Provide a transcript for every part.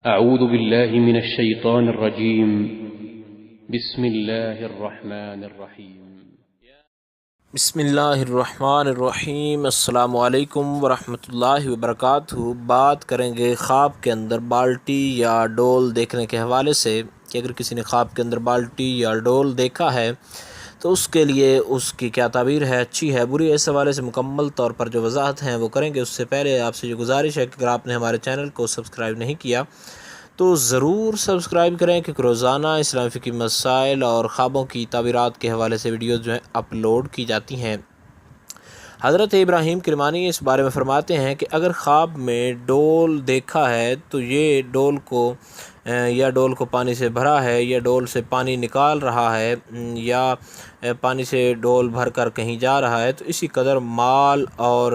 أعوذ بالله من الشيطان الرجيم بسم الله الرحمن الرحيم بسم اللہ الرحمن الرحیم۔ السلام علیکم ورحمۃ اللہ وبرکاتہ۔ بات کریں گے خواب کے اندر بالٹی یا ڈول دیکھنے کے حوالے سے کہ اگر کسی نے خواب کے اندر بالٹی یا ڈول دیکھا ہے تو اس کے لیے اس کی کیا تعبیر ہے، اچھی ہے بری ہے، اس حوالے سے مکمل طور پر جو وضاحت ہیں وہ کریں گے۔ اس سے پہلے آپ سے جو گزارش ہے کہ اگر آپ نے ہمارے چینل کو سبسکرائب نہیں کیا تو ضرور سبسکرائب کریں، کیونکہ روزانہ اسلامی فقہی مسائل اور خوابوں کی تعبیرات کے حوالے سے ویڈیوز جو ہیں اپلوڈ کی جاتی ہیں۔ حضرت ابراہیم کرمانی اس بارے میں فرماتے ہیں کہ اگر خواب میں ڈول دیکھا ہے تو یہ ڈول کو پانی سے بھرا ہے، یا ڈول سے پانی نکال رہا ہے، یا پانی سے ڈول بھر کر کہیں جا رہا ہے، تو اسی قدر مال اور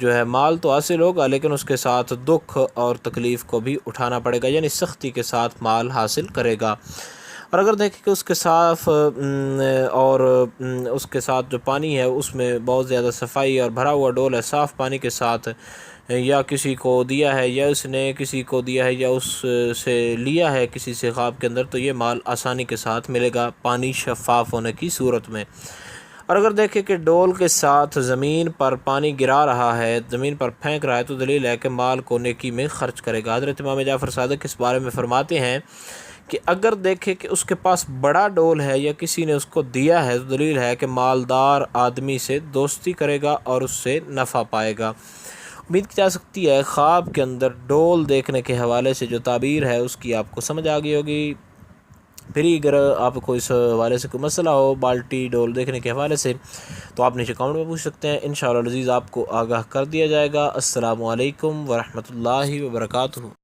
جو ہے مال تو حاصل ہوگا، لیکن اس کے ساتھ دکھ اور تکلیف کو بھی اٹھانا پڑے گا، یعنی سختی کے ساتھ مال حاصل کرے گا۔ اور اگر دیکھیں کہ اس کے ساتھ جو پانی ہے اس میں بہت زیادہ صفائی اور بھرا ہوا ڈول ہے، صاف پانی کے ساتھ، یا کسی کو دیا ہے یا اس نے کسی کو دیا ہے یا اس سے لیا ہے کسی سے خواب کے اندر، تو یہ مال آسانی کے ساتھ ملے گا پانی شفاف ہونے کی صورت میں۔ اور اگر دیکھیں کہ ڈول کے ساتھ زمین پر پانی گرا رہا ہے، زمین پر پھینک رہا ہے، تو دلیل ہے کہ مال کو نیکی میں خرچ کرے گا۔ حضرت امام جعفر صادق اس بارے میں فرماتے ہیں کہ اگر دیکھے کہ اس کے پاس بڑا ڈول ہے یا کسی نے اس کو دیا ہے، تو دلیل ہے کہ مالدار آدمی سے دوستی کرے گا اور اس سے نفع پائے گا۔ امید کی جا سکتی ہے خواب کے اندر ڈول دیکھنے کے حوالے سے جو تعبیر ہے اس کی آپ کو سمجھ آ گئی ہوگی۔ پھر اگر آپ کو اس حوالے سے کوئی مسئلہ ہو بالٹی ڈول دیکھنے کے حوالے سے تو آپ نیچے کامنٹ میں پوچھ سکتے ہیں، انشاءاللہ العزیز آپ کو آگاہ کر دیا جائے گا۔ السلام علیکم ورحمۃ اللہ وبرکاتہ۔